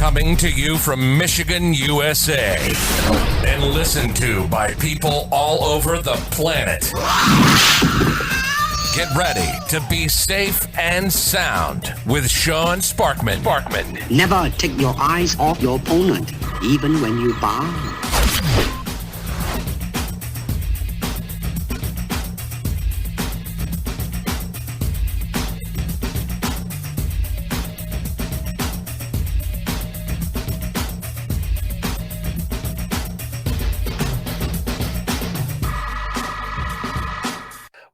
Coming to you from Michigan, USA, and listened to by people all over the planet. Get ready to be safe and sound with Sean Sparkman. Never take your eyes off your opponent, even when you bow.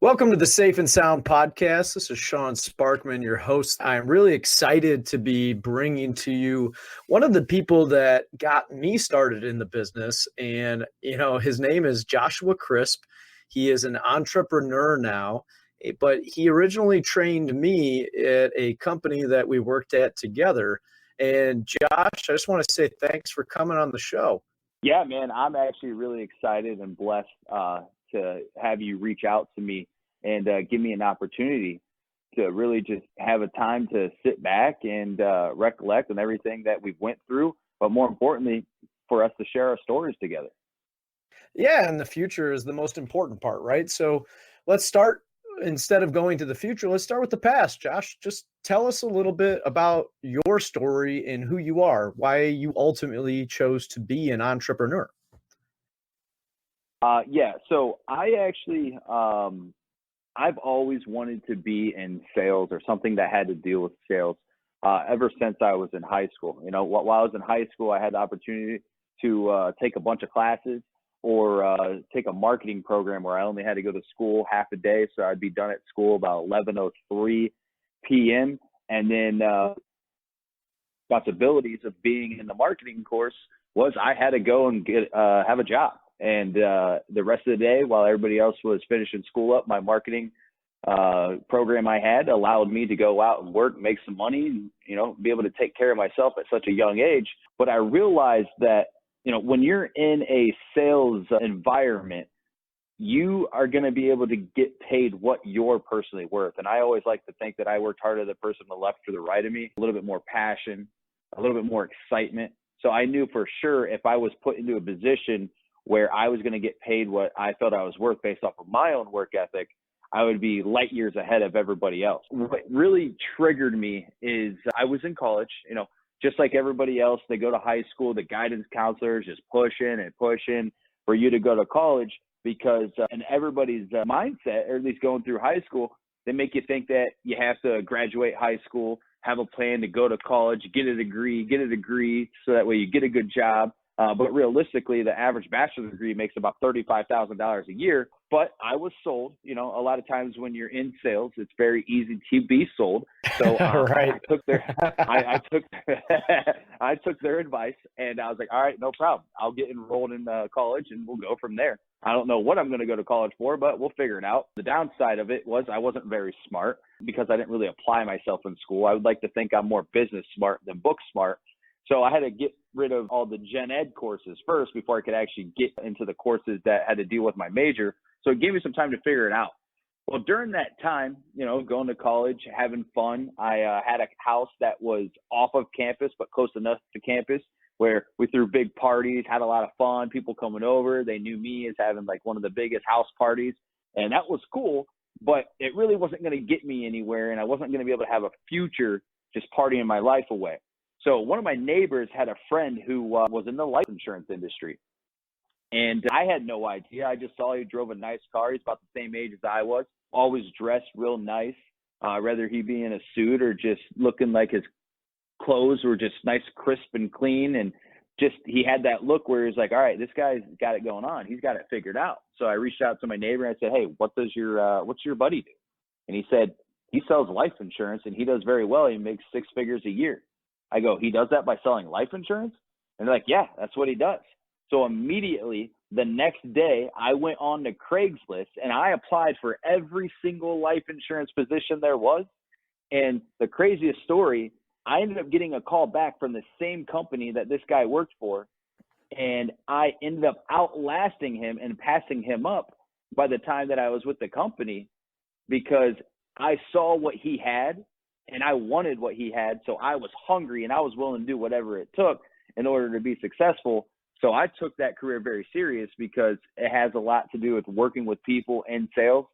Welcome to the Safe and Sound podcast. This is Sean Sparkman, your host. I'm really excited to be bringing to you one of the people that got me started in the business. And, his name is Joshua Crisp. He is an entrepreneur now, but he originally trained me at a company that we worked at together. And Josh, I just want to say thanks for coming on the show. Yeah, man, I'm actually really excited and blessed to have you reach out to me and give me an opportunity to really just have a time to sit back and recollect on everything that we've went through, but more importantly, for us to share our stories together. Yeah, and the future is the most important part, right? So let's start, instead of going to the future, let's start with the past. Josh, just tell us a little bit about your story and who you are, why you ultimately chose to be an entrepreneur. So I actually, I've always wanted to be in sales or something that had to deal with sales ever since I was in high school. While I was in high school, I had the opportunity to take a bunch of classes or take a marketing program where I only had to go to school half a day. So I'd be done at school about 11:03 p.m. And then responsibilities of being in the marketing course was I had to go and have a job. And the rest of the day, while everybody else was finishing school up, my marketing program I had allowed me to go out and work, make some money, and, be able to take care of myself at such a young age. But I realized that, when you're in a sales environment, you are going to be able to get paid what you're personally worth. And I always like to think that I worked harder than the person on the left or the right of me, a little bit more passion, a little bit more excitement. So I knew for sure if I was put into a position where I was going to get paid what I felt I was worth based off of my own work ethic, I would be light years ahead of everybody else. What really triggered me is I was in college, just like everybody else. They go to high school, the guidance counselors just pushing and pushing for you to go to college because in everybody's mindset, or at least going through high school, they make you think that you have to graduate high school, have a plan to go to college, get a degree so that way you get a good job. But realistically, the average bachelor's degree makes about $35,000 a year. But I was sold. A lot of times when you're in sales, it's very easy to be sold. So Right. I took their advice, and I was like, all right, no problem. I'll get enrolled in college, and we'll go from there. I don't know what I'm going to go to college for, but we'll figure it out. The downside of it was I wasn't very smart because I didn't really apply myself in school. I would like to think I'm more business smart than book smart. So I had to get rid of all the gen ed courses first before I could actually get into the courses that had to deal with my major. So it gave me some time to figure it out. Well, during that time, going to college, having fun, I had a house that was off of campus, but close enough to campus where we threw big parties, had a lot of fun, people coming over. They knew me as having like one of the biggest house parties. And that was cool, but it really wasn't going to get me anywhere. And I wasn't going to be able to have a future just partying my life away. So one of my neighbors had a friend who was in the life insurance industry. And I had no idea. I just saw he drove a nice car. He's about the same age as I was, always dressed real nice, whether he be in a suit or just looking like his clothes were just nice, crisp and clean. And just he had that look where he's like, all right, this guy's got it going on. He's got it figured out. So I reached out to my neighbor and I said, hey, what's your buddy do? And he said, he sells life insurance and he does very well. He makes 6 figures a year. I go, he does that by selling life insurance? And they're like, yeah, that's what he does. So immediately the next day I went on to Craigslist and I applied for every single life insurance position there was. And the craziest story, I ended up getting a call back from the same company that this guy worked for. And I ended up outlasting him and passing him up by the time that I was with the company because I saw what he had and I wanted what he had. So I was hungry and I was willing to do whatever it took in order to be successful. So I took that career very serious because it has a lot to do with working with people in sales,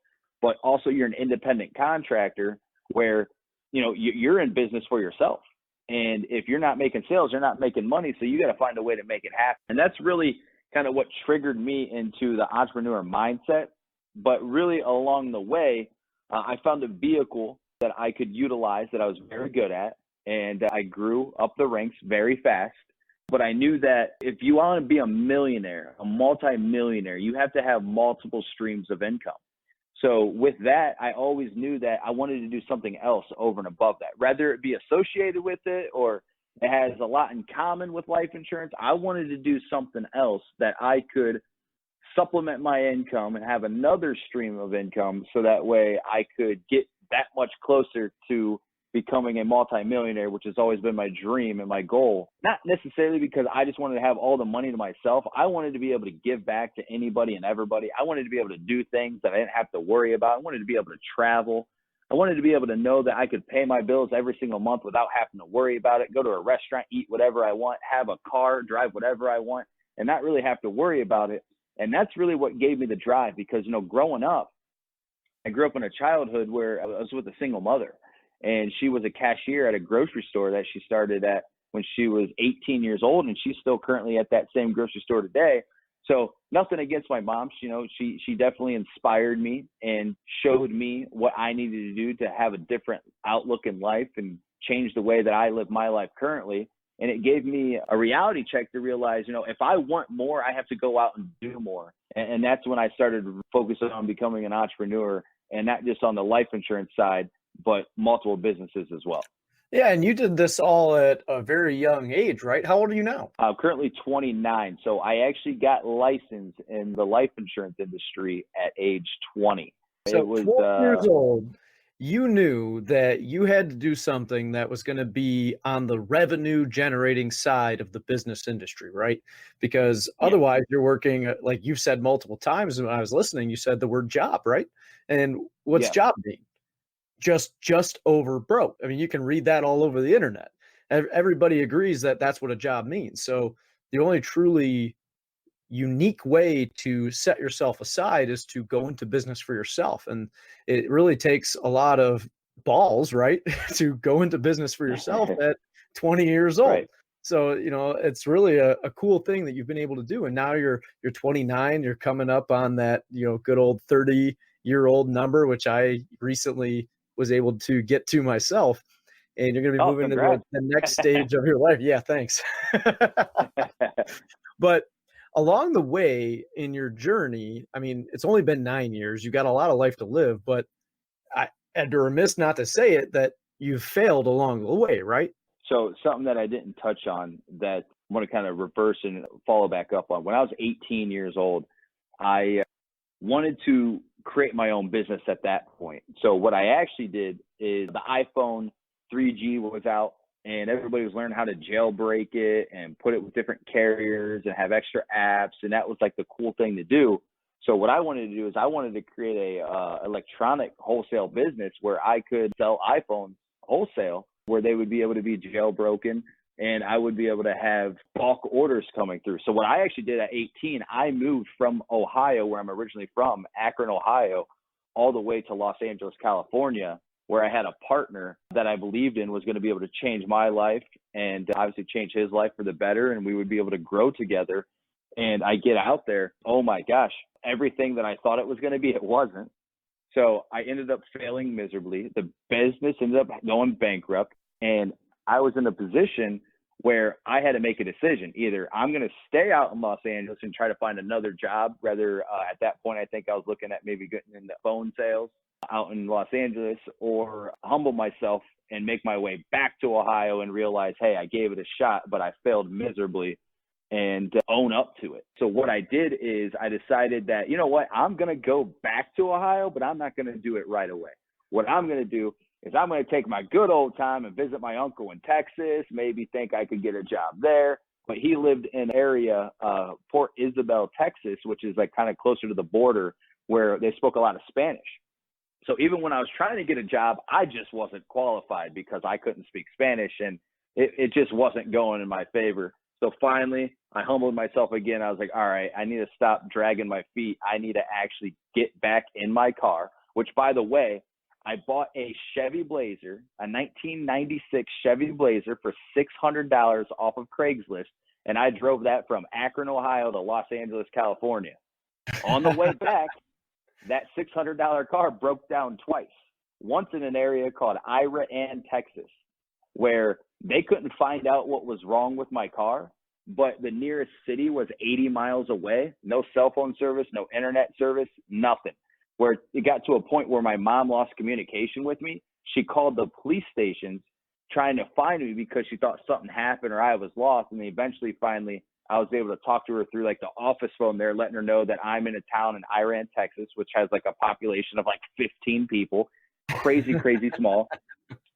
but also you're an independent contractor where, you know, you're in business for yourself. And if you're not making sales, you're not making money. So you got to find a way to make it happen. And that's really kind of what triggered me into the entrepreneur mindset. But really along the way, I found a vehicle that I could utilize that I was very good at. And I grew up the ranks very fast. But I knew that if you want to be a millionaire, a multimillionaire, you have to have multiple streams of income. So with that, I always knew that I wanted to do something else over and above that, rather it be associated with it or it has a lot in common with life insurance. I wanted to do something else that I could supplement my income and have another stream of income so that way I could get that much closer to becoming a multimillionaire, which has always been my dream and my goal. Not necessarily because I just wanted to have all the money to myself. I wanted to be able to give back to anybody and everybody. I wanted to be able to do things that I didn't have to worry about. I wanted to be able to travel. I wanted to be able to know that I could pay my bills every single month without having to worry about it, go to a restaurant, eat whatever I want, have a car, drive whatever I want, and not really have to worry about it. And that's really what gave me the drive because, you know, growing up, I grew up in a childhood where I was with a single mother. And she was a cashier at a grocery store that she started at when she was 18 years old. And she's still currently at that same grocery store today. So nothing against my mom. You know, she definitely inspired me and showed me what I needed to do to have a different outlook in life and change the way that I live my life currently. And it gave me a reality check to realize, you know, if I want more, I have to go out and do more. And that's when I started focusing on becoming an entrepreneur, and not just on the life insurance side, but multiple businesses as well. Yeah, and you did this all at a very young age, right? How old are you now? I'm currently 29. So I actually got licensed in the life insurance industry at age 20. So It was 12 years old, you knew that you had to do something that was going to be on the revenue generating side of the business industry, right? Because otherwise you're working, like you've said multiple times when I was listening, you said the word job, right? And what's job mean? Just over broke. I mean, you can read that all over the internet. Everybody agrees that that's what a job means. So the only truly unique way to set yourself aside is to go into business for yourself. And it really takes a lot of balls, right? to go into business for yourself at 20 years old. Right. So, you know, it's really a cool thing that you've been able to do. And now you're 29, you're coming up on that, you know, good old 30-year-old number, which I recently was able to get to myself. And you're going to be moving congrats. to the next stage of your life. Yeah, thanks. But along the way in your journey, I mean, it's only been 9 years. You got a lot of life to live, but I'd be remiss not to say it that you've failed along the way, right? So something that I didn't touch on that I want to kind of reverse and follow back up on. When I was 18 years old, I wanted to create my own business at that point. So what I actually did is the iPhone 3G was out and everybody was learning how to jailbreak it and put it with different carriers and have extra apps. And that was like the cool thing to do. So what I wanted to do is I wanted to create a electronic wholesale business where I could sell iPhones wholesale, where they would be able to be jailbroken and I would be able to have bulk orders coming through. So what I actually did at 18, I moved from Ohio, where I'm originally from, Akron, Ohio, all the way to Los Angeles, California, where I had a partner that I believed in was going to be able to change my life and obviously change his life for the better. And we would be able to grow together. And I get out there, oh my gosh, everything that I thought it was going to be, it wasn't. So I ended up failing miserably. The business ended up going bankrupt. And I was in a position where I had to make a decision. Either I'm going to stay out in Los Angeles and try to find another job. Rather, at that point, I think I was looking at maybe getting into phone sales out in Los Angeles, or humble myself and make my way back to Ohio and realize, hey, I gave it a shot, but I failed miserably, and own up to it. So what I did is I decided that, you know what, I'm going to go back to Ohio, but I'm not going to do it right away. What I'm going to do is I'm going to take my good old time and visit my uncle in Texas, maybe think I could get a job there. But he lived in an area, Port Isabel, Texas, which is like kind of closer to the border, where they spoke a lot of Spanish. So even when I was trying to get a job, I just wasn't qualified because I couldn't speak Spanish, and it just wasn't going in my favor. So finally, I humbled myself again. I was like, all right, I need to stop dragging my feet. I need to actually get back in my car, which, by the way, I bought a Chevy Blazer, a 1996 Chevy Blazer for $600 off of Craigslist, and I drove that from Akron, Ohio to Los Angeles, California. On the way back, that $600 car broke down twice. Once in an area called Iran, Texas, where they couldn't find out what was wrong with my car, but the nearest city was 80 miles away. No cell phone service, no internet service, nothing. Where it got to a point where my mom lost communication with me. She called the police stations trying to find me because she thought something happened or I was lost. And then eventually, finally, I was able to talk to her through like the office phone there, letting her know that I'm in a town in Iran, Texas, which has like a population of like 15 people, crazy, crazy small,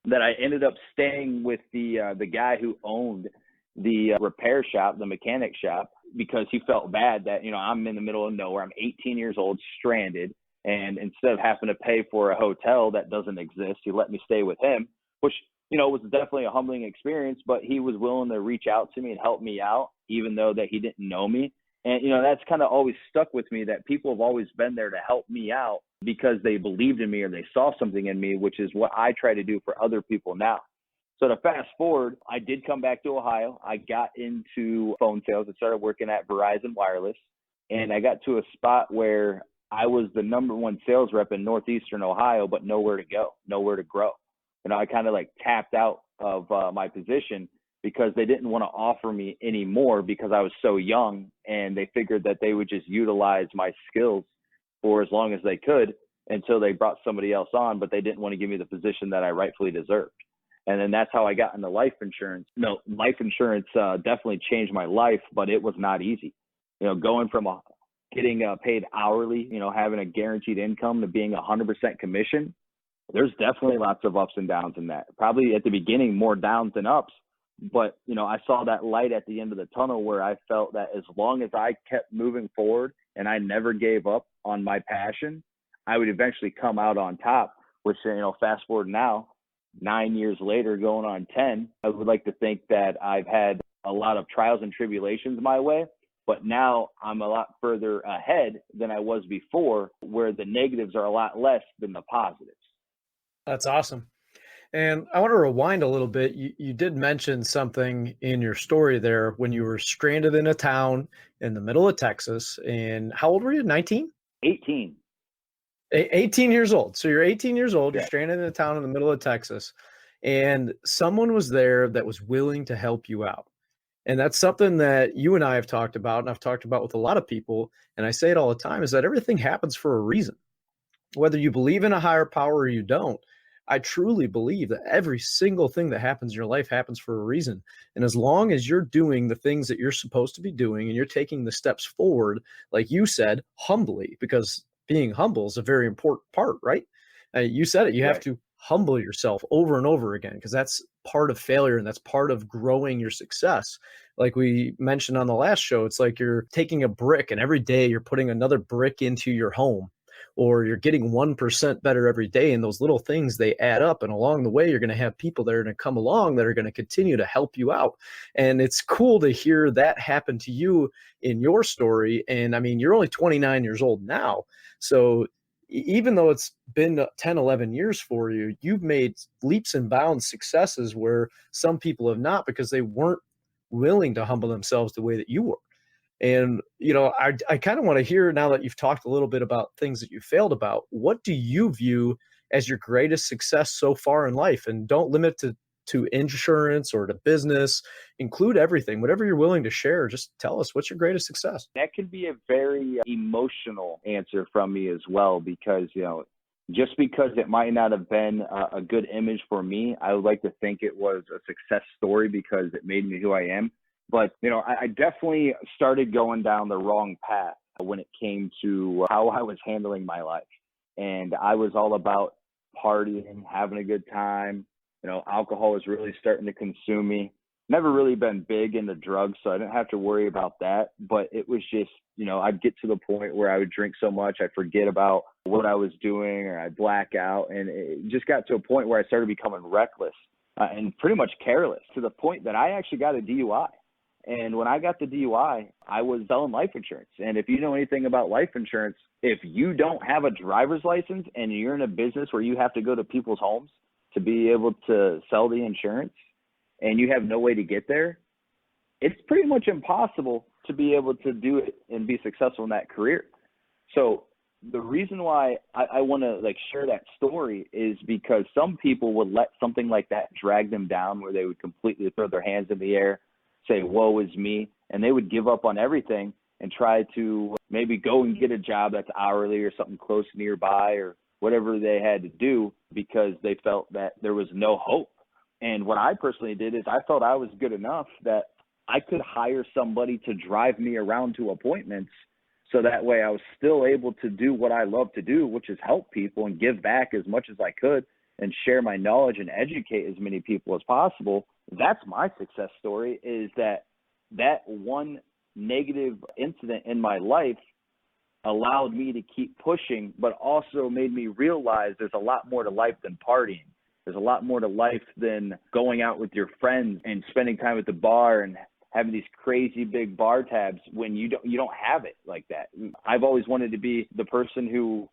that I ended up staying with the guy who owned the repair shop, the mechanic shop, because he felt bad that, you know, I'm in the middle of nowhere. I'm 18 years old, stranded. And instead of having to pay for a hotel that doesn't exist, he let me stay with him, which, you know, was definitely a humbling experience, but he was willing to reach out to me and help me out, even though that he didn't know me. And, you know, that's kind of always stuck with me, that people have always been there to help me out because they believed in me or they saw something in me, which is what I try to do for other people now. So to fast forward, I did come back to Ohio. I got into phone sales. I started working at Verizon Wireless, and I got to a spot where I was the number one sales rep in Northeastern Ohio, but nowhere to go, nowhere to grow. You know, I kind of like tapped out of my position because they didn't want to offer me any more because I was so young, and they figured that they would just utilize my skills for as long as they could until they brought somebody else on, but they didn't want to give me the position that I rightfully deserved. And then that's how I got into life insurance. No, life insurance definitely changed my life, but it was not easy. You know, going from getting paid hourly, you know, having a guaranteed income to being 100% commission, there's definitely lots of ups and downs in that. Probably at the beginning, more downs than ups. But, you know, I saw that light at the end of the tunnel where I felt that as long as I kept moving forward and I never gave up on my passion, I would eventually come out on top, which, you know, fast forward now, 9 years later, going on 10, I would like to think that I've had a lot of trials and tribulations my way, but now I'm a lot further ahead than I was before, where the negatives are a lot less than the positives. That's awesome. And I want to rewind a little bit. You did mention something in your story there when you were stranded in a town in the middle of Texas. And how old were you? 19? 18. 18 years old. So you're 18 years old. You're Yeah. stranded in a town in the middle of Texas. And someone was there that was willing to help you out. And that's something that you and I have talked about, and I've talked about with a lot of people. And I say it all the time, is that everything happens for a reason. Whether you believe in a higher power or you don't, I truly believe that every single thing that happens in your life happens for a reason. And as long as you're doing the things that you're supposed to be doing and you're taking the steps forward, like you said, humbly, because being humble is a very important part, right? You said it, you have Right. to humble yourself over and over again, because that's part of failure and that's part of growing your success. Like we mentioned on the last show, it's like you're taking a brick and every day you're putting another brick into your home, or you're getting 1% better every day. And those little things, they add up. And along the way, you're going to have people that are going to come along that are going to continue to help you out. And it's cool to hear that happen to you in your story. And I mean, you're only 29 years old now. So even though it's been 10, 11 years for you, you've made leaps and bounds successes where some people have not, because they weren't willing to humble themselves the way that you were. And, you know, I kind of want to hear, now that you've talked a little bit about things that you failed about, what do you view as your greatest success so far in life? And don't limit to insurance or to business, include everything, whatever you're willing to share. Just tell us, what's your greatest success? That can be a very emotional answer from me as well, because, you know, just because it might not have been a good image for me, I would like to think it was a success story because it made me who I am. But, you know, I definitely started going down the wrong path when it came to how I was handling my life. And I was all about partying, having a good time. You know, alcohol was really starting to consume me. never really been big into drugs, so I didn't have to worry about that. But it was just, I'd get to the point where I would drink so much, I'd forget about what I was doing, or I'd black out. And it just got to a point where I started becoming reckless and pretty much careless, to the point that I actually got a DUI. And when I got the DUI, I was selling life insurance. And if you know anything about life insurance, if you don't have a driver's license and you're in a business where you have to go to people's homes to be able to sell the insurance, and you have no way to get there, it's pretty much impossible to be able to do it and be successful in that career. So the reason why I want to share that story is because some people would let something like that drag them down, where they would completely throw their hands in the air, say, woe is me, and they would give up on everything and try to maybe go and get a job that's hourly or something close nearby, or whatever they had to do, because they felt that there was no hope. And what I personally did is I felt I was good enough that I could hire somebody to drive me around to appointments, so that way I was still able to do what I love to do, which is help people and give back as much as I could and share my knowledge and educate as many people as possible. That's my success story, is that one negative incident in my life allowed me to keep pushing, but also made me realize there's a lot more to life than partying. There's a lot more to life than going out with your friends and spending time at the bar and having these crazy big bar tabs when you don't have it like that. I've always wanted to be the person who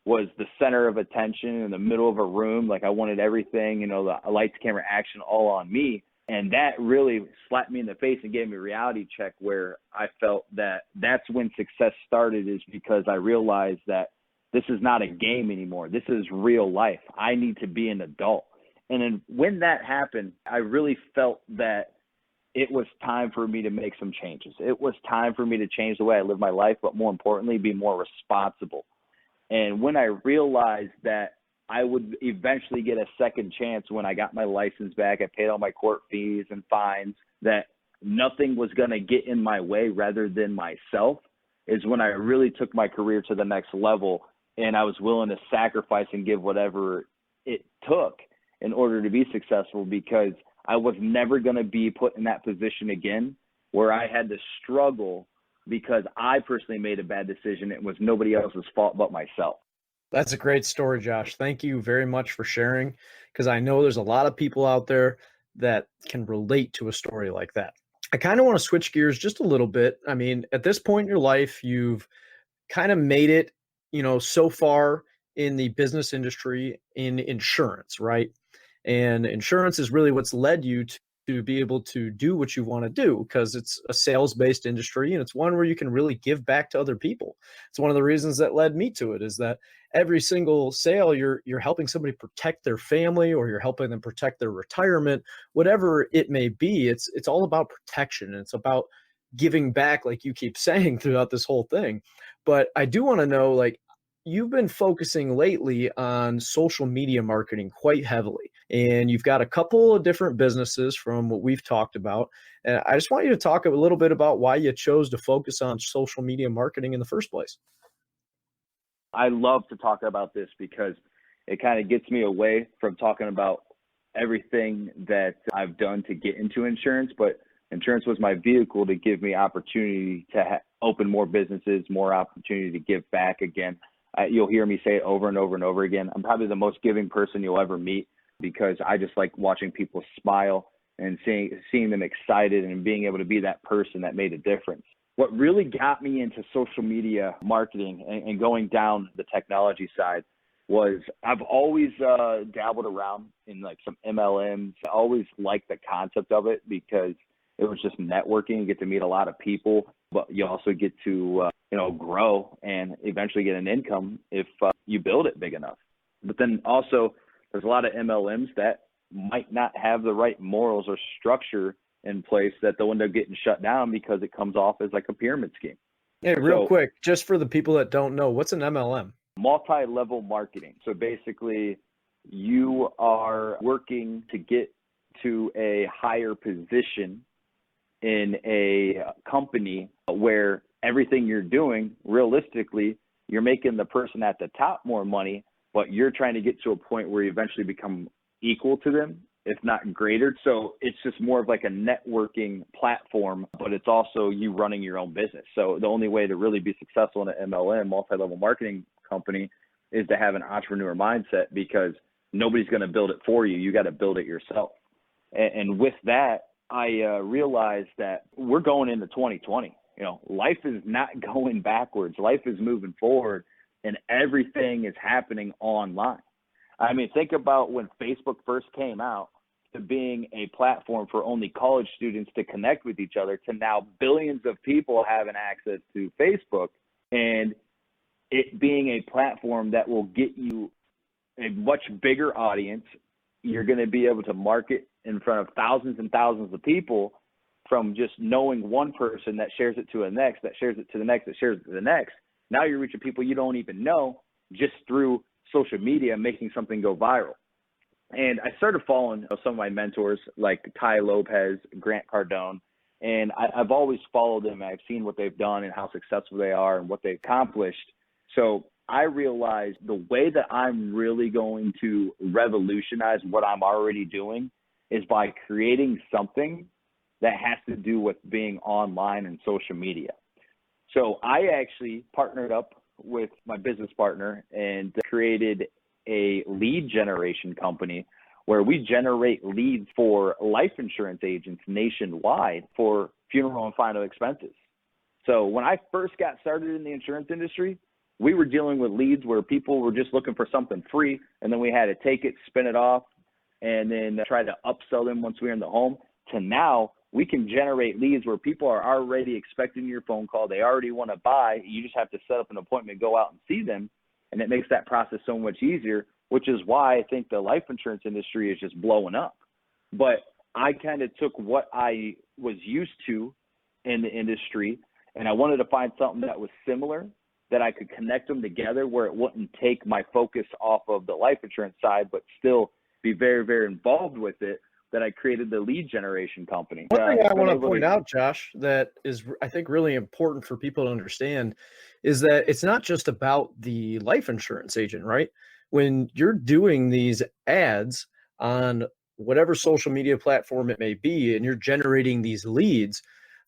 was the center of attention in the middle of a room. I wanted everything, the lights, camera, action all on me. And that really slapped me in the face and gave me a reality check, where I felt that that's when success started, is because I realized that this is not a game anymore. This is real life. I need to be an adult. And then when that happened, I really felt that it was time for me to make some changes. It was time for me to change the way I live my life, but more importantly, be more responsible. And when I realized that I would eventually get a second chance when I got my license back, I paid all my court fees and fines, that nothing was going to get in my way rather than myself, is when I really took my career to the next level, and I was willing to sacrifice and give whatever it took in order to be successful, because I was never going to be put in that position again where I had to struggle because I personally made a bad decision. It was nobody else's fault but myself. That's a great story, Josh. Thank you very much for sharing, because I know there's a lot of people out there that can relate to a story like that. I kind of want to switch gears just a little bit. I mean, at this point in your life, you've kind of made it, so far in the business industry in insurance, right? And insurance is really what's led you to be able to do what you want to do, because it's a sales-based industry, and it's one where you can really give back to other people. It's one of the reasons that led me to it, is that every single sale, you're helping somebody protect their family, or you're helping them protect their retirement, whatever it may be. It's all about protection, and it's about giving back, like you keep saying throughout this whole thing. But I do want to know, you've been focusing lately on social media marketing quite heavily, and you've got a couple of different businesses from what we've talked about. And I just want you to talk a little bit about why you chose to focus on social media marketing in the first place. I love to talk about this because it kind of gets me away from talking about everything that I've done to get into insurance, but insurance was my vehicle to give me opportunity to open more businesses, more opportunity to give back again. You'll hear me say it over and over and over again. I'm probably the most giving person you'll ever meet, because I just like watching people smile and seeing them excited and being able to be that person that made a difference. What really got me into social media marketing and going down the technology side was I've always dabbled around in some MLMs. I always liked the concept of it because it was just networking. You get to meet a lot of people, but you also get to grow and eventually get an income if you build it big enough. But then also there's a lot of MLMs that might not have the right morals or structure in place, that they'll end up getting shut down because it comes off as like a pyramid scheme. Hey, real quick, just for the people that don't know, what's an MLM? Multi-level marketing. So basically you are working to get to a higher position in a company where everything you're doing, realistically, you're making the person at the top more money, but you're trying to get to a point where you eventually become equal to them if not greater. So it's just more of like a networking platform, but it's also you running your own business. So the only way to really be successful in an MLM, multi-level marketing company, is to have an entrepreneur mindset, because nobody's going to build it for you. You got to build it yourself. And with that, I realized that we're going into 2020. Life is not going backwards. Life is moving forward, and everything is happening online. I mean, think about when Facebook first came out, to being a platform for only college students to connect with each other, to now billions of people having access to Facebook, and it being a platform that will get you a much bigger audience. You're going to be able to market in front of thousands and thousands of people, from just knowing one person that shares it to the next, that shares it to the next, that shares it to the next. Now you're reaching people you don't even know just through social media, making something go viral. And I started following some of my mentors like Ty Lopez, Grant Cardone, and I've always followed them. I've seen what they've done and how successful they are and what they've accomplished. So I realized the way that I'm really going to revolutionize what I'm already doing is by creating something that has to do with being online and social media. So I actually partnered up with my business partner and created a lead generation company where we generate leads for life insurance agents nationwide for funeral and final expenses. So when I first got started in the insurance industry, we were dealing with leads where people were just looking for something free, and then we had to take it, spin it off, and then try to upsell them once we were in the home, to now we can generate leads where people are already expecting your phone call. They already want to buy. You just have to set up an appointment, go out and see them. And it makes that process so much easier, which is why I think the life insurance industry is just blowing up. But I kind of took what I was used to in the industry, and I wanted to find something that was similar, that I could connect them together where it wouldn't take my focus off of the life insurance side, but still be very, very involved with it, that I created the lead generation company. One thing I want to point out, Josh, that is, I think, really important for people to understand is that it's not just about the life insurance agent, right? When you're doing these ads on whatever social media platform it may be, and you're generating these leads,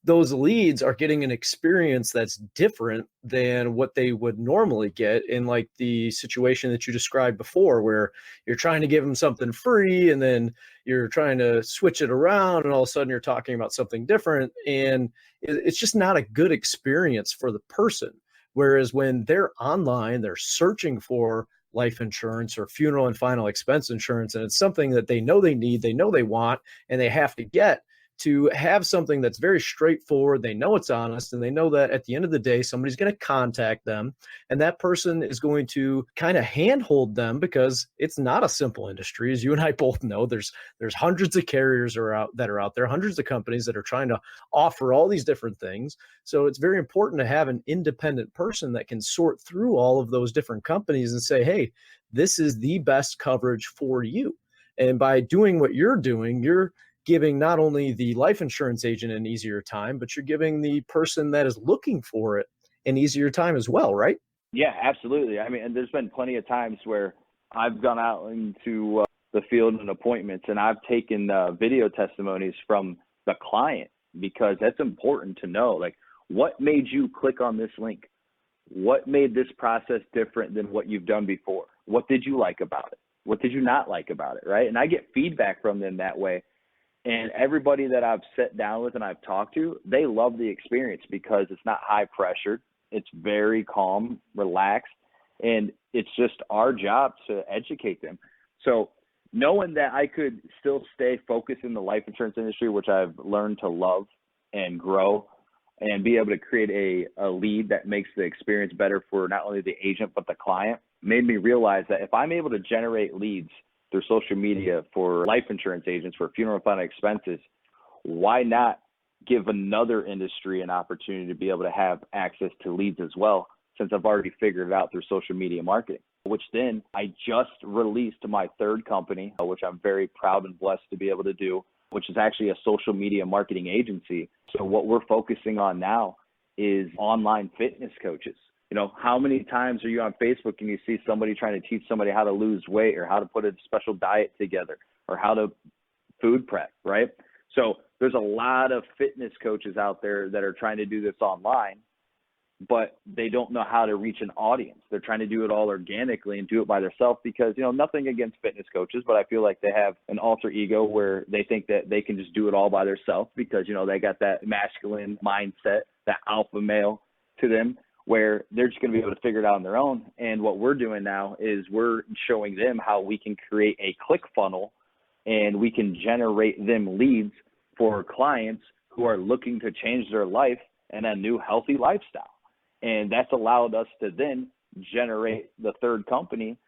those leads are getting an experience that's different than what they would normally get in like the situation that you described before, where you're trying to give them something free and then you're trying to switch it around and all of a sudden you're talking about something different. And it's just not a good experience for the person. Whereas when they're online, they're searching for life insurance or funeral and final expense insurance, and it's something that they know they need, they know they want, and they have to get. To have something that's very straightforward, they know it's honest, and they know that at the end of the day, somebody's going to contact them, and that person is going to kind of handhold them, because it's not a simple industry. As you and I both know, there's hundreds of carriers that are out there, hundreds of companies that are trying to offer all these different things. So it's very important to have an independent person that can sort through all of those different companies and say, hey, this is the best coverage for you. And by doing what you're doing, you're giving not only the life insurance agent an easier time, but you're giving the person that is looking for it an easier time as well, right? Yeah, absolutely. I mean, and there's been plenty of times where I've gone out into the field and appointments, and I've taken video testimonies from the client, because that's important to know. Like, what made you click on this link? What made this process different than what you've done before? What did you like about it? What did you not like about it, right? And I get feedback from them that way. And everybody that I've sat down with and I've talked to, they love the experience, because it's not high pressure. It's very calm, relaxed, and it's just our job to educate them. So knowing that I could still stay focused in the life insurance industry, which I've learned to love and grow, and be able to create a lead that makes the experience better for not only the agent but the client, made me realize that if I'm able to generate leads through social media for life insurance agents, for funeral and final expenses, why not give another industry an opportunity to be able to have access to leads as well, since I've already figured it out through social media marketing, which then I just released my third company, which I'm very proud and blessed to be able to do, which is actually a social media marketing agency. So what we're focusing on now is online fitness coaches. You know, how many times are you on Facebook and you see somebody trying to teach somebody how to lose weight, or how to put a special diet together, or how to food prep, right? So there's a lot of fitness coaches out there that are trying to do this online, but they don't know how to reach an audience. They're trying to do it all organically and do it by themselves because, nothing against fitness coaches, but I feel like they have an alter ego where they think that they can just do it all by themselves because, they got that masculine mindset, that alpha male to them, where they're just going to be able to figure it out on their own. And what we're doing now is we're showing them how we can create a click funnel and we can generate them leads for clients who are looking to change their life and a new healthy lifestyle. And that's allowed us to then generate the third company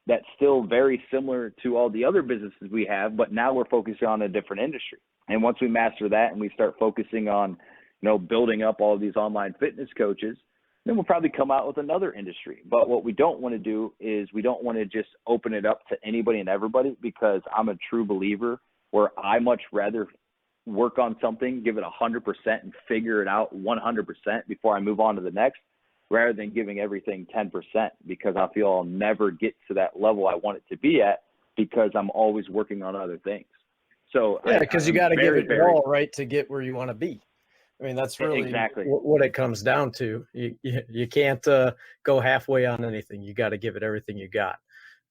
that's still very similar to all the other businesses we have, but now we're focusing on a different industry. And once we master that and we start focusing on, building up all these online fitness coaches, then we'll probably come out with another industry. But what we don't want to do is we don't want to just open it up to anybody and everybody, because I'm a true believer where I much rather work on something, give it 100% and figure it out 100% before I move on to the next, rather than giving everything 10%, because I feel I'll never get to that level I want it to be at because I'm always working on other things. So yeah, because you got to give it your all, right, to get where you want to be. I mean, that's really exactly what it comes down to. You can't go halfway on anything. You got to give it everything you got.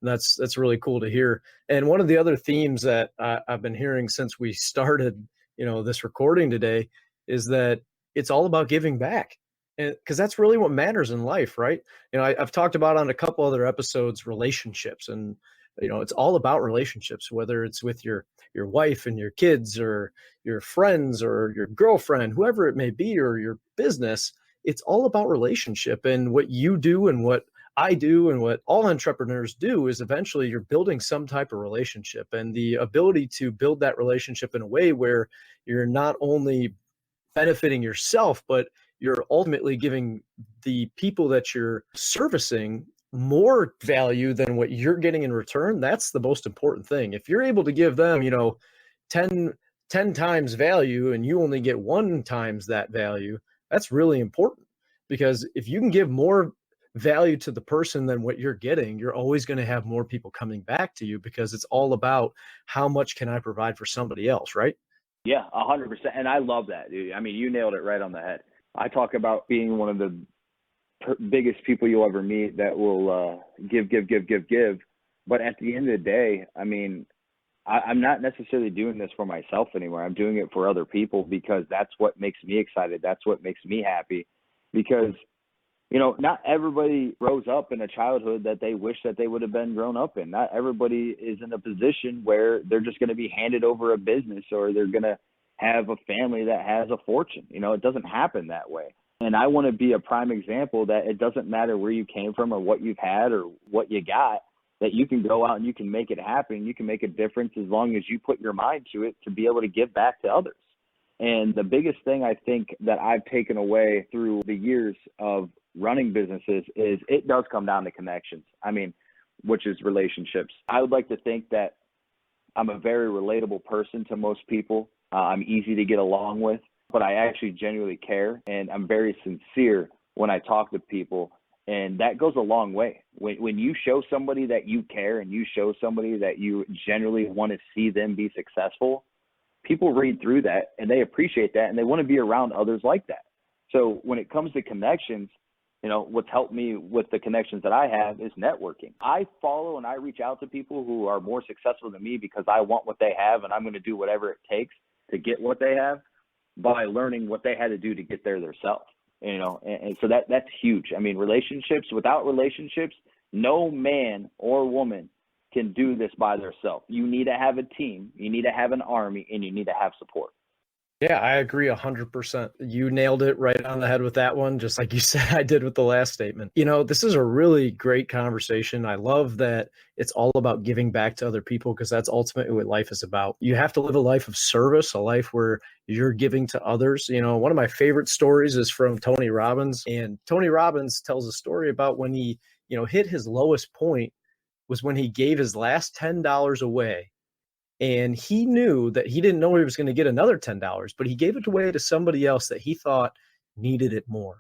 And that's really cool to hear. And one of the other themes that I've been hearing since we started, this recording today, is that it's all about giving back. And because that's really what matters in life, right? I've talked about on a couple other episodes, relationships, and it's all about relationships, whether it's with your wife and your kids or your friends or your girlfriend, whoever it may be, or your business. It's all about relationship. And what you do and what I do and what all entrepreneurs do is eventually you're building some type of relationship, and the ability to build that relationship in a way where you're not only benefiting yourself, but you're ultimately giving the people that you're servicing more value than what you're getting in return. That's the most important thing. If you're able to give them, 10 times value and you only get 1 times that value, that's really important, because if you can give more value to the person than what you're getting, you're always going to have more people coming back to you, because it's all about how much can I provide for somebody else, right? Yeah, 100%. And I love that, dude. I mean, you nailed it right on the head. I talk about being one of the biggest people you'll ever meet that will give. But at the end of the day, I mean, I'm not necessarily doing this for myself anymore. I'm doing it for other people, because that's what makes me excited. That's what makes me happy, because, not everybody grows up in a childhood that they wish that they would have been grown up in. Not everybody is in a position where they're just going to be handed over a business or they're going to have a family that has a fortune. It doesn't happen that way. And I want to be a prime example that it doesn't matter where you came from or what you've had or what you got, that you can go out and you can make it happen. You can make a difference as long as you put your mind to it to be able to give back to others. And the biggest thing I think that I've taken away through the years of running businesses is it does come down to connections. I mean, which is relationships. I would like to think that I'm a very relatable person to most people. I'm easy to get along with, but I actually genuinely care, and I'm very sincere when I talk to people, and that goes a long way. When you show somebody that you care and you show somebody that you generally want to see them be successful, people read through that and they appreciate that and they want to be around others like that. So when it comes to connections, what's helped me with the connections that I have is networking. I follow and I reach out to people who are more successful than me because I want what they have, and I'm going to do whatever it takes to get what they have by learning what they had to do to get there themselves. And so that's huge. I mean, relationships, without relationships, no man or woman can do this by themselves. You need to have a team, you need to have an army, and you need to have support. Yeah, I agree 100%. You nailed it right on the head with that one, just like you said I did with the last statement. This is a really great conversation. I love that it's all about giving back to other people, because that's ultimately what life is about. You have to live a life of service, a life where you're giving to others. One of my favorite stories is from Tony Robbins, and Tony Robbins tells a story about when he, hit his lowest point was when he gave his last $10 away. And he knew that he didn't know he was going to get another $10, but he gave it away to somebody else that he thought needed it more.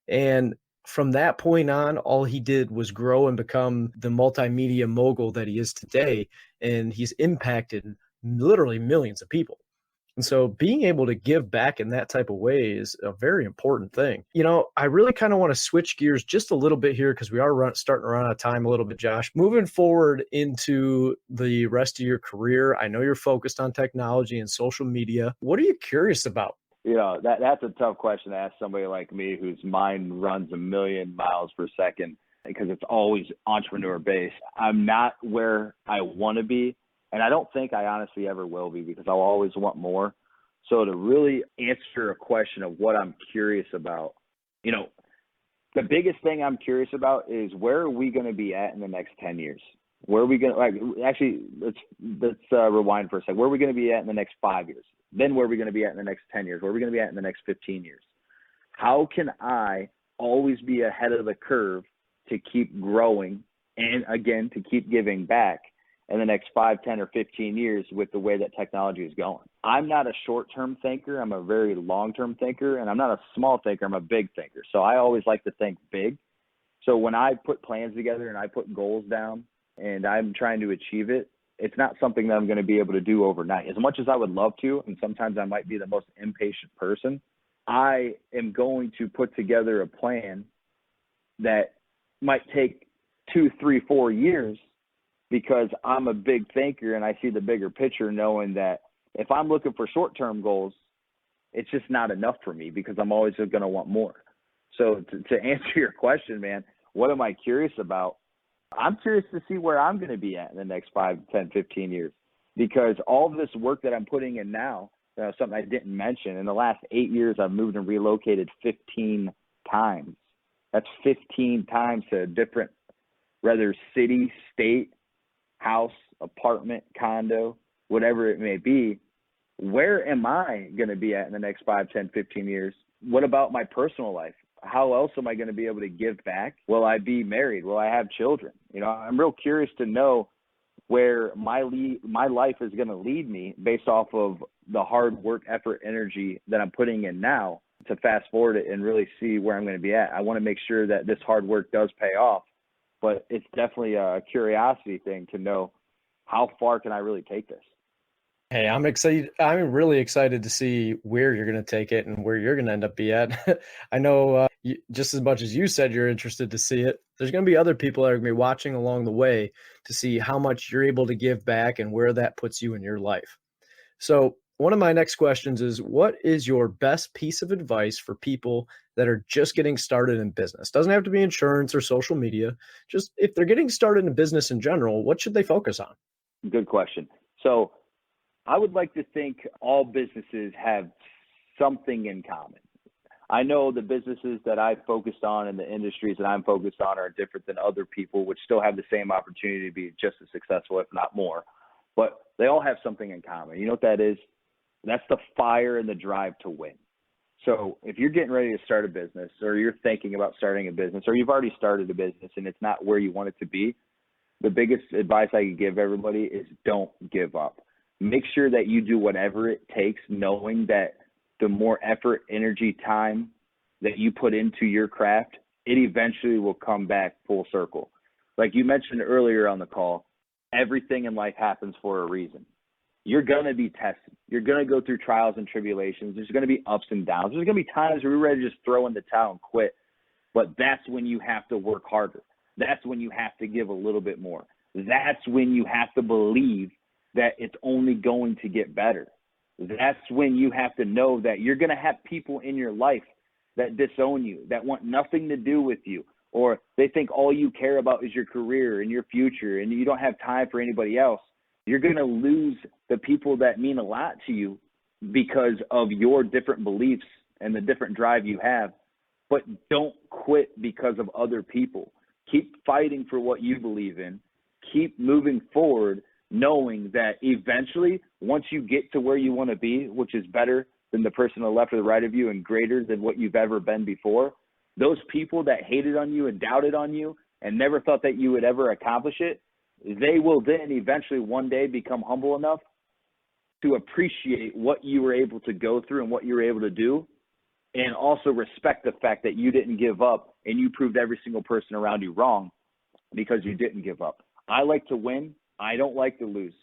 And from that point on, all he did was grow and become the multimedia mogul that he is today. And he's impacted literally millions of people. And so being able to give back in that type of way is a very important thing. I really kind of want to switch gears just a little bit here because we are starting to run out of time a little bit, Josh. Moving forward into the rest of your career, I know you're focused on technology and social media. What are you curious about? That's a tough question to ask somebody like me whose mind runs a million miles per second because it's always entrepreneur based. I'm not where I want to be. And I don't think I honestly ever will be because I'll always want more. So to really answer a question of what I'm curious about, the biggest thing I'm curious about is where are we going to be at in the next 10 years? Where are we going to, actually, let's rewind for a second. Where are we going to be at in the next 5 years? Then where are we going to be at in the next 10 years? Where are we going to be at in the next 15 years? How can I always be ahead of the curve to keep growing and, again, to keep giving back in the next 5, 10, or 15 years with the way that technology is going? I'm not a short-term thinker. I'm a very long-term thinker, and I'm not a small thinker. I'm a big thinker. So I always like to think big. So when I put plans together and I put goals down and I'm trying to achieve it, it's not something that I'm going to be able to do overnight. As much as I would love to, and sometimes I might be the most impatient person, I am going to put together a plan that might take 2, 3, 4 years because I'm a big thinker and I see the bigger picture, knowing that if I'm looking for short-term goals, it's just not enough for me because I'm always going to want more. So to answer your question, man, what am I curious about? I'm curious to see where I'm going to be at in the next 5, 10, 15 years, because all of this work that I'm putting in now, something I didn't mention, in the last 8 years, I've moved and relocated 15 times. That's 15 times to a different, whether city, state, house, apartment, condo, whatever it may be. Where am I going to be at in the next 5, 10, 15 years? What about my personal life? How else am I going to be able to give back? Will I be married? Will I have children? I'm real curious to know where my life is going to lead me based off of the hard work, effort, energy that I'm putting in now to fast forward it and really see where I'm going to be at. I want to make sure that this hard work does pay off, but it's definitely a curiosity thing to know how far can I really take this. Hey, I'm excited. I'm really excited to see where you're going to take it and where you're going to end up be at. I know just as much as you said you're interested to see it, there's going to be other people that are going to be watching along the way to see how much you're able to give back and where that puts you in your life. So one of my next questions is, what is your best piece of advice for people that are just getting started in business? Doesn't have to be insurance or social media. Just if they're getting started in business in general, what should they focus on? Good question. So I would like to think all businesses have something in common. I know the businesses that I've focused on and the industries that I'm focused on are different than other people, which still have the same opportunity to be just as successful, if not more. But they all have something in common. You know what that is? That's the fire and the drive to win. So if you're getting ready to start a business, or you're thinking about starting a business, or you've already started a business and it's not where you want it to be, the biggest advice I could give everybody is don't give up. Make sure that you do whatever it takes, knowing that the more effort, energy, time that you put into your craft, it eventually will come back full circle. Like you mentioned earlier on the call, everything in life happens for a reason. You're going to be tested. You're going to go through trials and tribulations. There's going to be ups and downs. There's going to be times where you're ready to just throw in the towel and quit. But that's when you have to work harder. That's when you have to give a little bit more. That's when you have to believe that it's only going to get better. That's when you have to know that you're going to have people in your life that disown you, that want nothing to do with you, or they think all you care about is your career and your future and you don't have time for anybody else. You're going to lose the people that mean a lot to you because of your different beliefs and the different drive you have. But don't quit because of other people. Keep fighting for what you believe in. Keep moving forward, knowing that eventually, once you get to where you want to be, which is better than the person to the left or the right of you and greater than what you've ever been before, those people that hated on you and doubted on you and never thought that you would ever accomplish it, they will then eventually one day become humble enough to appreciate what you were able to go through and what you were able to do, and also respect the fact that you didn't give up and you proved every single person around you wrong because you didn't give up. I like to win. I don't like to lose.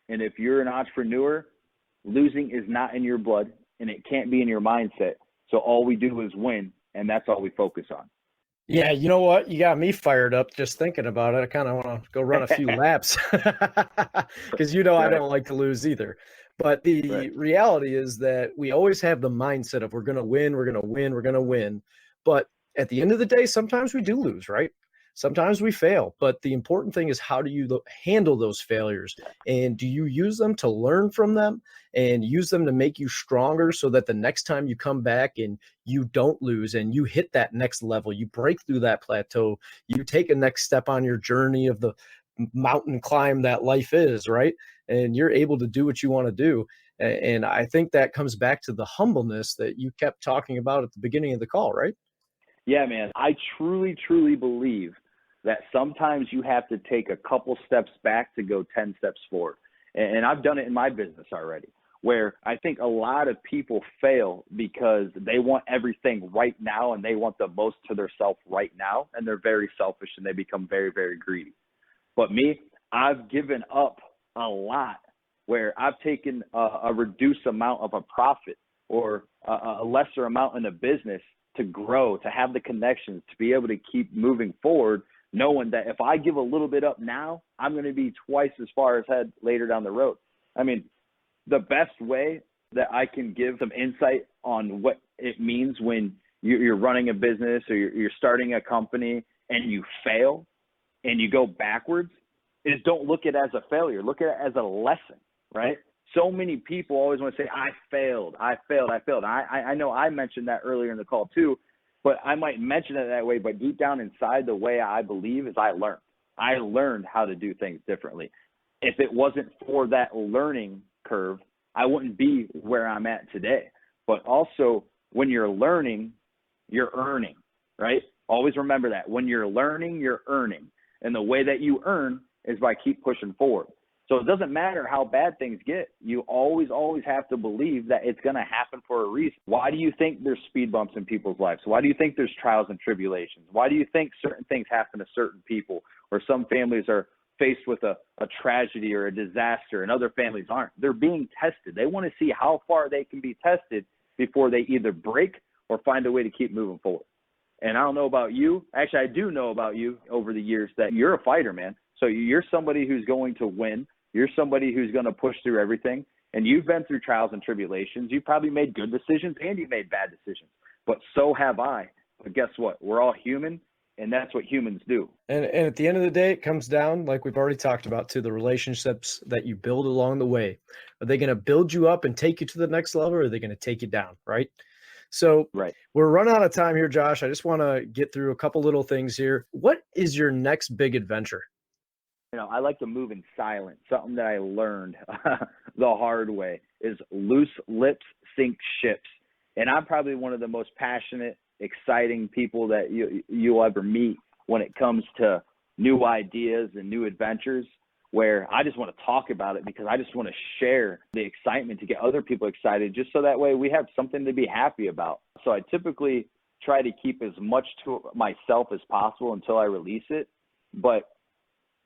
And if you're an entrepreneur, losing is not in your blood and it can't be in your mindset. So all we do is win, and that's all we focus on. Yeah, you know what? You got me fired up just thinking about it. I kind of want to go run a few laps because I Right. don't like to lose either. But the Right. reality is that we always have the mindset of we're going to win, we're going to win, we're going to win. But at the end of the day, sometimes we do lose, right? Sometimes we fail. But the important thing is how do you handle those failures? And do you use them to learn from them and use them to make you stronger so that the next time you come back and you don't lose and you hit that next level, you break through that plateau, you take a next step on your journey of the mountain climb that life is, right? And you're able to do what you want to do. And I think that comes back to the humbleness that you kept talking about at the beginning of the call, right? Yeah, man. I truly, truly believe that sometimes you have to take a couple steps back to go 10 steps forward. And I've done it in my business already, where I think a lot of people fail because they want everything right now and they want the most to themselves right now. And they're very selfish and they become very, very greedy. But me, I've given up a lot where I've taken a reduced amount of a profit or a lesser amount in a business to grow, to have the connections, to be able to keep moving forward, knowing that if I give a little bit up now, I'm going to be twice as far ahead later down the road. I mean, the best way that I can give some insight on what it means when you're running a business or you're starting a company and you fail and you go backwards is don't look at it as a failure. Look at it as a lesson, right? So many people always want to say, I failed. I know I mentioned that earlier in the call too, but I might mention it that way, but deep down inside, the way I believe is I learned. I learned how to do things differently. If it wasn't for that learning curve, I wouldn't be where I'm at today. But also, when you're learning, you're earning, right? Always remember that. When you're learning, you're earning. And the way that you earn is by keep pushing forward. So it doesn't matter how bad things get. You always, always have to believe that it's going to happen for a reason. Why do you think there's speed bumps in people's lives? Why do you think there's trials and tribulations? Why do you think certain things happen to certain people, or some families are faced with a tragedy or a disaster and other families aren't? They're being tested. They want to see how far they can be tested before they either break or find a way to keep moving forward. And I don't know about you. Actually, I do know about you over the years that you're a fighter, man. So you're somebody who's going to win. You're somebody who's going to push through everything. And you've been through trials and tribulations. You've probably made good decisions and you've made bad decisions. But so have I. But guess what? We're all human, and that's what humans do. And at the end of the day, it comes down, like we've already talked about, to the relationships that you build along the way. Are they going to build you up and take you to the next level, or are they going to take you down, right? So Right. We're running out of time here, Josh. I just want to get through a couple little things here. What is your next big adventure? I like to move in silence. Something that I learned the hard way is loose lips sink ships. And I'm probably one of the most passionate, exciting people that you'll ever meet when it comes to new ideas and new adventures, where I just want to talk about it because I just want to share the excitement to get other people excited, just so that way we have something to be happy about. So I typically try to keep as much to myself as possible until I release it. But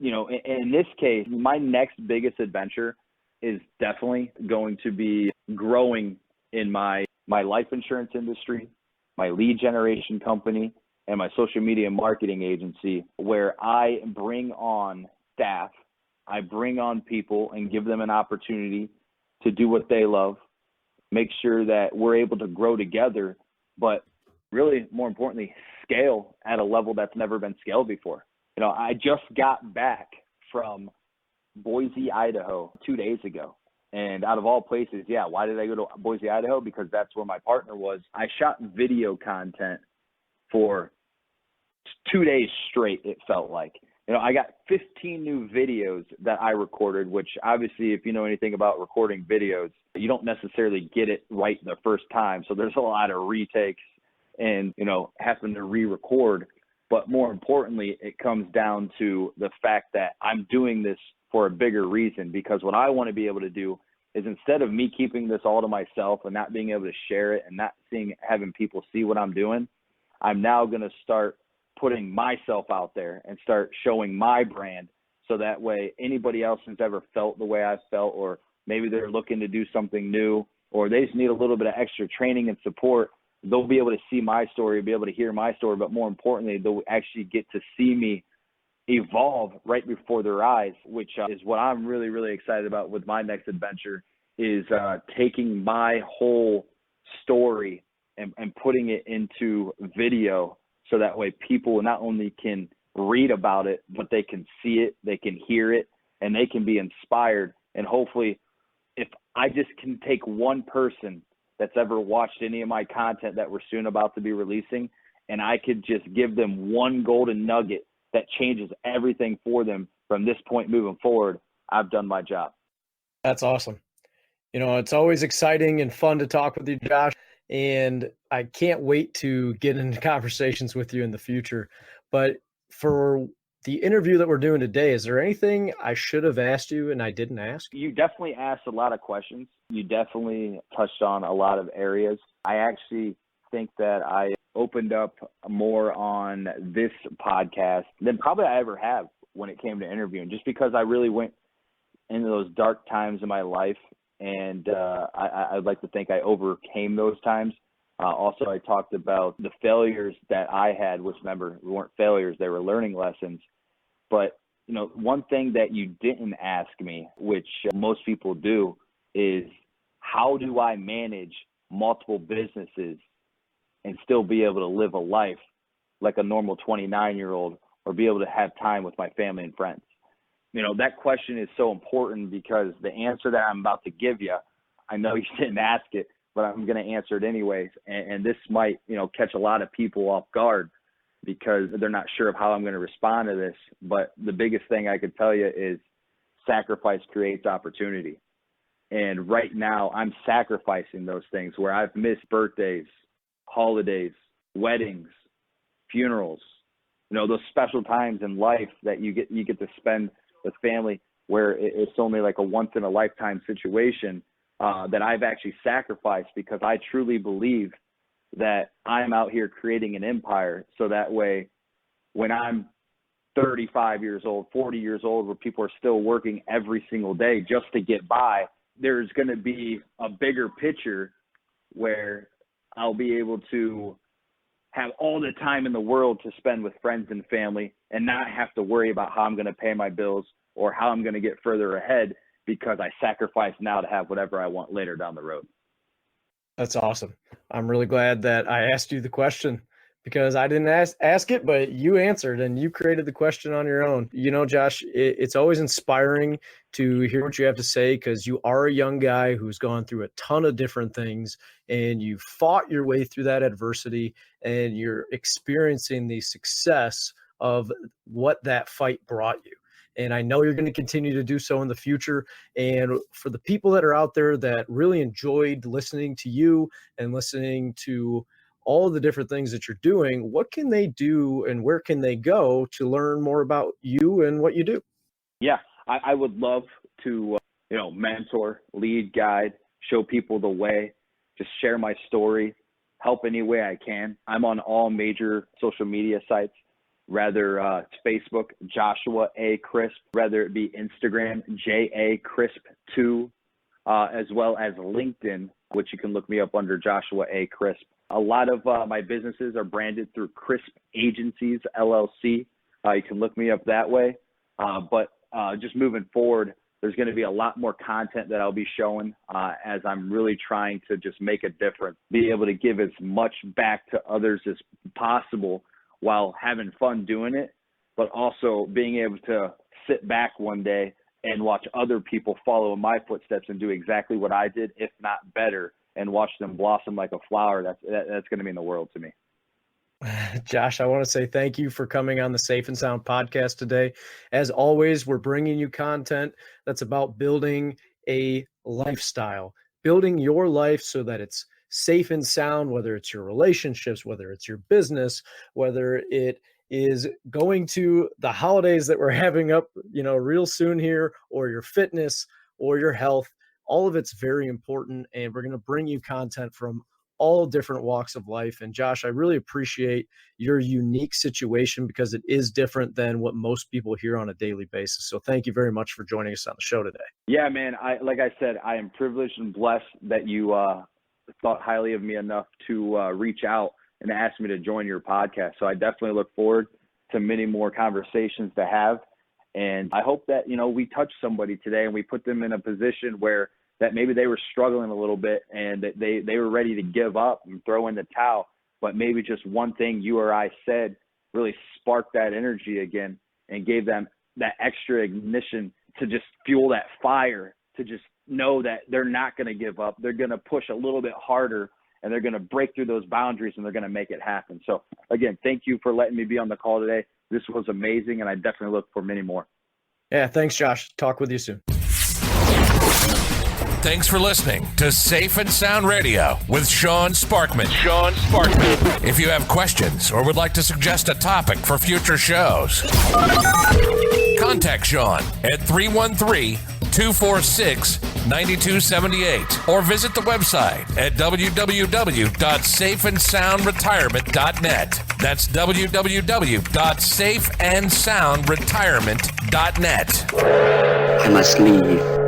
in this case, my next biggest adventure is definitely going to be growing in my life insurance industry, my lead generation company, and my social media marketing agency, where I bring on staff, I bring on people and give them an opportunity to do what they love, make sure that we're able to grow together, but really, more importantly, scale at a level that's never been scaled before. I just got back from Boise, Idaho 2 days ago. And out of all places, why did I go to Boise, Idaho? Because that's where my partner was. I shot video content for 2 days straight, it felt like. I got 15 new videos that I recorded, which obviously, if you know anything about recording videos, you don't necessarily get it right the first time. So there's a lot of retakes and, having to re-record. But more importantly, it comes down to the fact that I'm doing this for a bigger reason, because what I want to be able to do is, instead of me keeping this all to myself and not being able to share it and not having people see what I'm doing, I'm now going to start putting myself out there and start showing my brand So that way, anybody else has ever felt the way I felt, or maybe they're looking to do something new, or they just need a little bit of extra training and support, they'll be able to see my story, be able to hear my story, but more importantly, they'll actually get to see me evolve right before their eyes, which is what I'm really, really excited about with my next adventure, is taking my whole story and putting it into video, so that way people not only can read about it, but they can see it, they can hear it, and they can be inspired. And hopefully, if I just can take one person that's ever watched any of my content that we're soon about to be releasing, and I could just give them one golden nugget that changes everything for them from this point moving forward, I've done my job. That's awesome. It's always exciting and fun to talk with you, Josh, and I can't wait to get into conversations with you in the future. But for the interview that we're doing today, is there anything I should have asked you and I didn't ask? You definitely asked a lot of questions. You definitely touched on a lot of areas. I actually think that I opened up more on this podcast than probably I ever have when it came to interviewing, just because I really went into those dark times in my life, and I'd like to think I overcame those times. Also, I talked about the failures that I had, which, remember, weren't failures, they were learning lessons. But, one thing that you didn't ask me, which most people do, is how do I manage multiple businesses and still be able to live a life like a normal 29-year-old, or be able to have time with my family and friends? That question is so important, because the answer that I'm about to give you, I know you didn't ask it, but I'm going to answer it anyways. And this might, catch a lot of people off guard, because they're not sure of how I'm going to respond to this. But the biggest thing I could tell you is sacrifice creates opportunity. And right now I'm sacrificing those things, where I've missed birthdays, holidays, weddings, funerals, those special times in life that you get to spend with family, where it's only like a once in a lifetime situation, that I've actually sacrificed, because I truly believe that I'm out here creating an empire. So that way, when I'm 35 years old, 40 years old, where people are still working every single day just to get by, there's going to be a bigger picture where I'll be able to have all the time in the world to spend with friends and family, and not have to worry about how I'm going to pay my bills or how I'm going to get further ahead, because I sacrifice now to have whatever I want later down the road. That's awesome. I'm really glad that I asked you the question, because I didn't ask it, but you answered and you created the question on your own. Josh, it's always inspiring to hear what you have to say, because you are a young guy who's gone through a ton of different things, and you fought your way through that adversity, and you're experiencing the success of what that fight brought you. And I know you're going to continue to do so in the future. And for the people that are out there that really enjoyed listening to you and listening to all of the different things that you're doing, what can they do and where can they go to learn more about you and what you do? Yeah, I would love to, mentor, lead, guide, show people the way, just share my story, help any way I can. I'm on all major social media sites. Rather it's Facebook, Joshua A. Crisp, whether it be Instagram, J.A. Crisp2, as well as LinkedIn, which you can look me up under Joshua A. Crisp. A lot of my businesses are branded through Crisp Agencies, LLC. You can look me up that way. But just moving forward, there's going to be a lot more content that I'll be showing as I'm really trying to just make a difference, be able to give as much back to others as possible, while having fun doing it, but also being able to sit back one day and watch other people follow in my footsteps and do exactly what I did, if not better, and watch them blossom like a flower. That's going to mean the world to me. Josh, I want to say thank you for coming on the Safe and Sound podcast today. As always, we're bringing you content that's about building a lifestyle, building your life so that it's safe and sound, whether it's your relationships, whether it's your business, whether it is going to the holidays that we're having up, real soon here, or your fitness or your health. All of it's very important, and we're going to bring you content from all different walks of life. And Josh, I really appreciate your unique situation because it is different than what most people hear on a daily basis. So thank you very much for joining us on the show today. Yeah, man. Like I said, I am privileged and blessed that you thought highly of me enough to reach out and ask me to join your podcast. So I definitely look forward to many more conversations to have. And I hope that, we touch somebody today and we put them in a position where that maybe they were struggling a little bit and that they were ready to give up and throw in the towel. But maybe just one thing you or I said really sparked that energy again and gave them that extra ignition to just fuel that fire, to just know that they're not going to give up. They're going to push a little bit harder and they're going to break through those boundaries and they're going to make it happen. So again, thank you for letting me be on the call today. This was amazing, and I definitely look for many more. Yeah, thanks, Josh. Talk with you soon. Thanks for listening to Safe and Sound Radio with Sean Sparkman. If you have questions or would like to suggest a topic for future shows, contact Sean at 313-246-9278 or visit the website at www.safeandsoundretirement.net. That's www.safeandsoundretirement.net. I must leave.